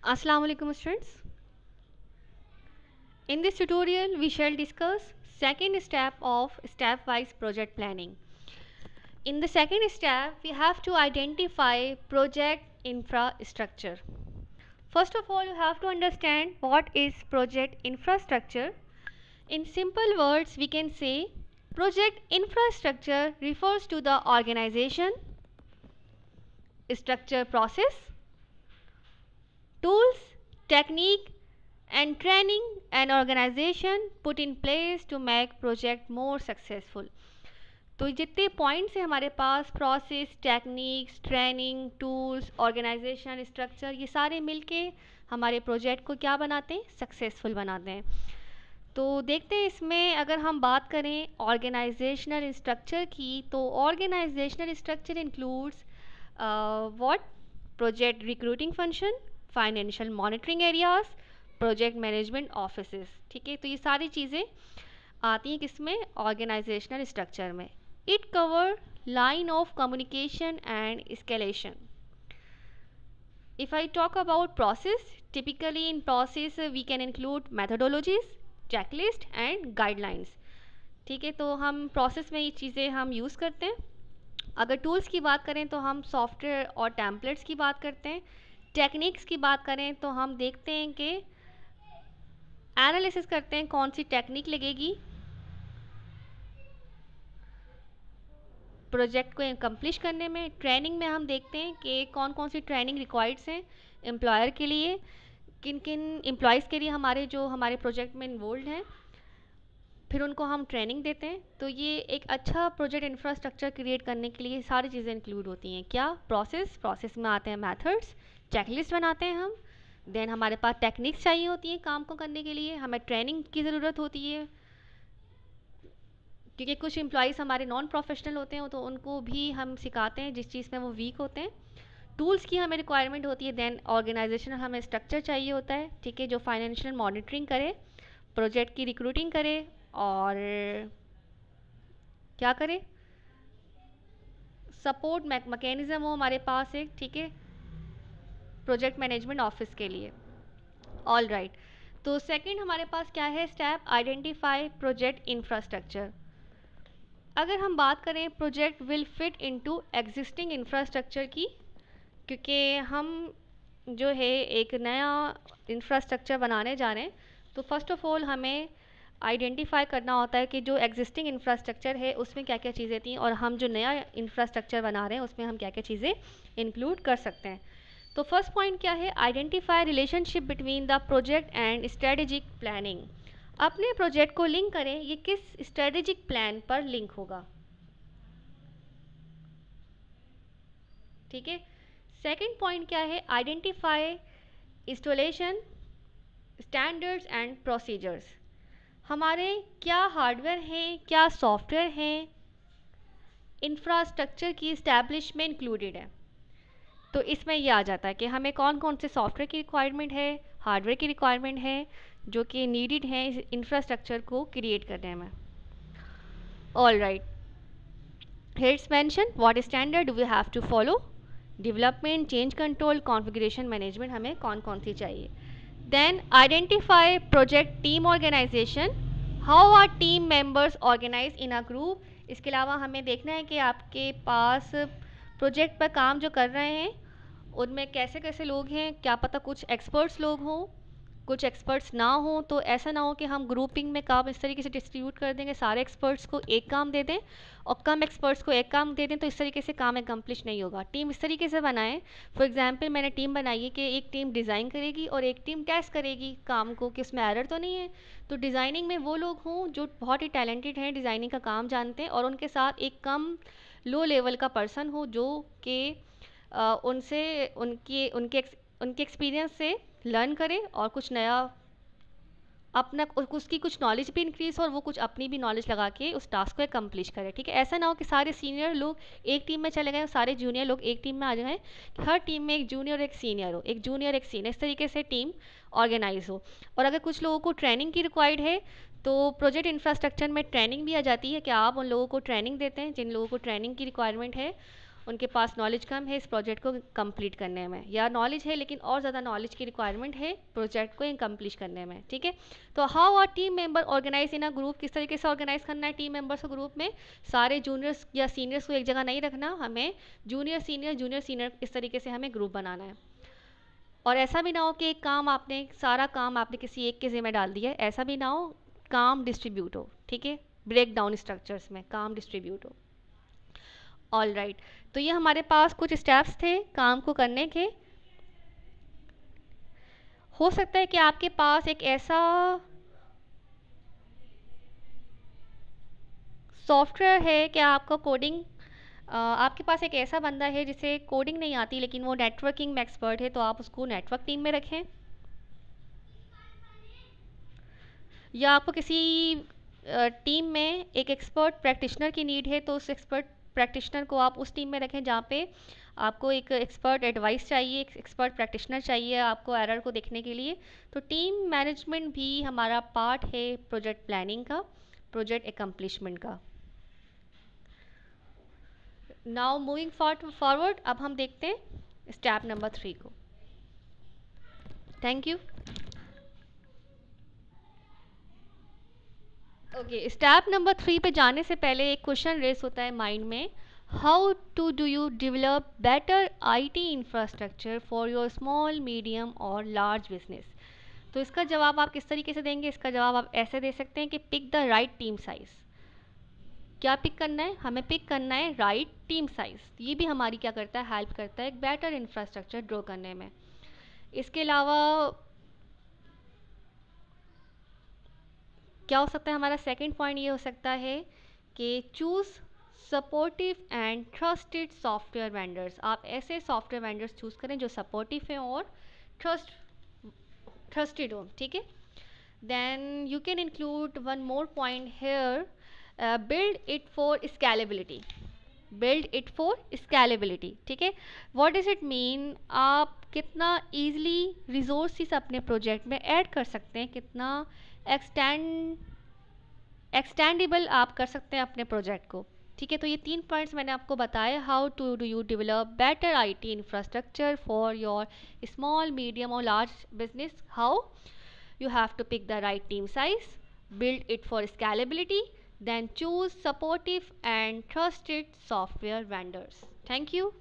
Assalamu alaikum students. In this tutorial we shall discuss second step of stepwise project planning. In the second step we have to identify project infrastructure. First of all you have to understand what is project infrastructure. In simple words we can say project infrastructure refers to the organization, structure, process, tools, technique and training and organization put in place to make project more successful. तो जितने points हैं हमारे पास process, techniques, training, tools, organisation, structure, ये सारे मिलके हमारे project को क्या बनाते हैं, सक्सेसफुल बनाते हैं. तो देखते हैं इसमें अगर हम बात करें ऑर्गेनाइजेशनल स्ट्रक्चर की, तो organisational structure includes what, project recruiting function, financial monitoring areas, project management offices. ठीक है, तो ये सारी चीज़ें आती हैं किसमें, ऑर्गेनाइजेशनल स्ट्रक्चर में. It cover line of communication and escalation. If I talk about process, typically in process we can include methodologies, checklist and guidelines. ठीक है, तो हम प्रोसेस में ये चीज़ें हम यूज़ करते हैं. अगर टूल्स की बात करें तो हम सॉफ्टवेयर और टेम्पलेट्स की बात करते हैं. टेक्निक्स की बात करें तो हम देखते हैं कि एनालिसिस करते हैं कौन सी टेक्निक लगेगी प्रोजेक्ट को अकम्प्लिश करने में. ट्रेनिंग में हम देखते हैं कि कौन कौन सी ट्रेनिंग रिक्वायर्ड्स हैं एम्प्लॉयर के लिए, किन किन एम्प्लॉयज़ के लिए हमारे जो हमारे प्रोजेक्ट में इन्वॉल्व हैं, फिर उनको हम ट्रेनिंग देते हैं. तो ये एक अच्छा प्रोजेक्ट इंफ्रास्ट्रक्चर क्रिएट करने के लिए सारी चीज़ें इंक्लूड होती हैं. क्या, प्रोसेस में आते हैं मेथड्स, चेकलिस्ट बनाते हैं हम, देन हमारे पास टेक्निक्स चाहिए होती हैं काम को करने के लिए, हमें ट्रेनिंग की ज़रूरत होती है क्योंकि कुछ एम्प्लॉयज़ हमारे नॉन प्रोफेशनल होते हैं, तो उनको भी हम सिखाते हैं जिस चीज़ में वो वीक होते हैं. टूल्स की हमें रिक्वायरमेंट होती है. देन ऑर्गेनाइजेशनल हमें स्ट्रक्चर चाहिए होता है, ठीक है, जो फाइनेंशियल मॉनिटरिंग करे, प्रोजेक्ट की रिक्रूटिंग करे और क्या करे, सपोर्ट मैकेनिज़्म हो हमारे पास एक, ठीक है, प्रोजेक्ट मैनेजमेंट ऑफिस के लिए. ऑल राइट, तो सेकंड हमारे पास क्या है स्टेप, आइडेंटिफाई प्रोजेक्ट इंफ्रास्ट्रक्चर. अगर हम बात करें project will fit into existing infrastructure की, क्योंकि हम जो है एक नया इंफ्रास्ट्रक्चर बनाने जा रहे हैं, तो फर्स्ट ऑफ ऑल हमें आइडेंटिफाई करना होता है कि जो एग्जिस्टिंग इंफ्रास्ट्रक्चर है उसमें क्या क्या चीज़ें थी और हम जो नया इंफ्रास्ट्रक्चर बना रहे हैं उसमें हम क्या क्या चीज़ें इंक्लूड कर सकते हैं. तो फर्स्ट पॉइंट क्या है, identify relationship between the project and strategic planning. अपने प्रोजेक्ट को लिंक करें, ये किस स्ट्रेटेजिक प्लान पर लिंक होगा. ठीक है, सेकंड पॉइंट क्या है, identify installation standards and procedures. हमारे क्या हार्डवेयर हैं, क्या सॉफ्टवेयर हैं, इंफ्रास्ट्रक्चर की इस्टेब्लिश में इंक्लूडेड है. तो इसमें ये आ जाता है कि हमें कौन कौन से सॉफ्टवेयर की रिक्वायरमेंट है, हार्डवेयर की रिक्वायरमेंट है जो कि नीडेड है इस इंफ्रास्ट्रक्चर को क्रिएट करने में. All right, here it's mentioned what standard do we have to follow, development, change control, configuration management हमें कौन कौन सी चाहिए. Then identify project team organisation, how are team members organise in a group. इसके अलावा हमें देखना है कि आपके पास प्रोजेक्ट पर काम जो कर रहे हैं उनमें कैसे कैसे लोग हैं, क्या पता कुछ एक्सपर्ट्स लोग हों, कुछ एक्सपर्ट्स ना हो. तो ऐसा ना हो कि हम ग्रुपिंग में काम इस तरीके से डिस्ट्रीब्यूट कर देंगे, सारे एक्सपर्ट्स को एक काम दे दें और कम एक्सपर्ट्स को एक काम दे दें, तो इस तरीके से काम एकम्प्लिश नहीं होगा. टीम इस तरीके से बनाएं, फॉर एग्जांपल मैंने टीम बनाई है कि एक टीम डिज़ाइन करेगी और एक टीम टेस्ट करेगी काम को कि उसमें एरर तो नहीं है. तो डिज़ाइनिंग में वो लोग हों जो बहुत ही टैलेंटेड हैं, डिज़ाइनिंग का काम जानते हैं, और उनके साथ एक कम लो लेवल का पर्सन हो जो कि उनसे उनके एक्सपीरियंस से लर्न करे और कुछ नया अपना उसकी कुछ नॉलेज भी इंक्रीज हो और वो कुछ अपनी भी नॉलेज लगा के उस टास्क को एकम्प्लिश करे. ठीक है, ऐसा ना हो कि सारे सीनियर लोग एक टीम में चले गए और सारे जूनियर लोग एक टीम में आ जाएं. हर टीम में एक जूनियर और एक सीनियर हो, एक जूनियर एक सीनियर, इस तरीके से टीम ऑर्गेनाइज हो. और अगर कुछ लोगों को ट्रेनिंग की रिक्वायर्ड है तो प्रोजेक्ट इंफ्रास्ट्रक्चर में ट्रेनिंग भी आ जाती है कि आप उन लोगों को ट्रेनिंग देते हैं जिन लोगों को ट्रेनिंग की रिक्वायरमेंट है, उनके पास नॉलेज कम है इस प्रोजेक्ट को कंप्लीट करने में, या नॉलेज है लेकिन और ज़्यादा नॉलेज की रिक्वायरमेंट है प्रोजेक्ट को कंप्लीट करने में, ठीक है। तो how are team member organise in a group, किस तरीके से ऑर्गेनाइज करना है टीम मेंबर्स को ग्रुप में। सारे जूनियर्स या सीनियर्स को एक जगह नहीं रखना, हमें जूनियर सीनियर इस तरीके से हमें ग्रुप बनाना है। और ऐसा भी ना हो कि एक काम आपने सारा काम आपने किसी एक के ज़िम्मे डाल दिया, ऐसा भी ना हो, काम डिस्ट्रीब्यूट हो, ठीक है, ब्रेक डाउन स्ट्रक्चर्स में काम डिस्ट्रीब्यूट हो। ऑल राइट, तो ये हमारे पास कुछ स्टेप्स थे काम को करने के। हो सकता है कि आपके पास एक ऐसा सॉफ्टवेयर है कि आपका कोडिंग, आपके पास एक ऐसा बंदा है जिसे कोडिंग नहीं आती लेकिन वो नेटवर्किंग में एक्सपर्ट है, तो आप उसको नेटवर्क टीम में रखें। या आपको किसी टीम में एक एक्सपर्ट प्रैक्टिशनर की नीड है, तो उस एक्सपर्ट प्रैक्टिशनर को आप उस टीम में रखें जहाँ पे आपको एक एक्सपर्ट एडवाइस चाहिए, एक एक्सपर्ट प्रैक्टिशनर चाहिए आपको एरर को देखने के लिए। तो टीम मैनेजमेंट भी हमारा पार्ट है प्रोजेक्ट प्लानिंग का, प्रोजेक्ट एकम्प्लिशमेंट का। नाउ मूविंग फॉरवर्ड, अब हम देखते हैं स्टेप नंबर 3 को। Thank you. Okay, step number 3 पे जाने से पहले एक क्वेश्चन रेस होता है माइंड में, how to do you develop better IT infrastructure for your small medium और लार्ज बिजनेस। तो इसका जवाब आप किस तरीके से देंगे, इसका जवाब आप ऐसे दे सकते हैं कि pick the right team size. क्या पिक करना है, हमें पिक करना है राइट टीम साइज। ये भी हमारी क्या करता है, हेल्प करता है एक बेटर इंफ्रास्ट्रक्चर ड्रॉ करने में। इसके अलावा क्या हो सकता है, हमारा सेकंड पॉइंट ये हो सकता है कि choose supportive and trusted software vendors. आप ऐसे सॉफ्टवेयर वेंडर्स चूज़ करें जो सपोर्टिव हैं और ट्रस्टेड हो, ठीक है। Then you can include one more point here, build it for scalability. Build it for scalability, ठीक है। व्हाट डज इट मीन, आप कितना ईजिली रिसोर्सेस अपने प्रोजेक्ट में ऐड कर सकते हैं, कितना एक्सटेंडेबल आप कर सकते हैं अपने प्रोजेक्ट को, ठीक है। तो ये 3 पॉइंट्स मैंने आपको बताए, how to do you develop better IT infrastructure for your small medium और large business. How you have to pick the right team size, build it for scalability, then choose supportive and trusted software vendors. Thank you.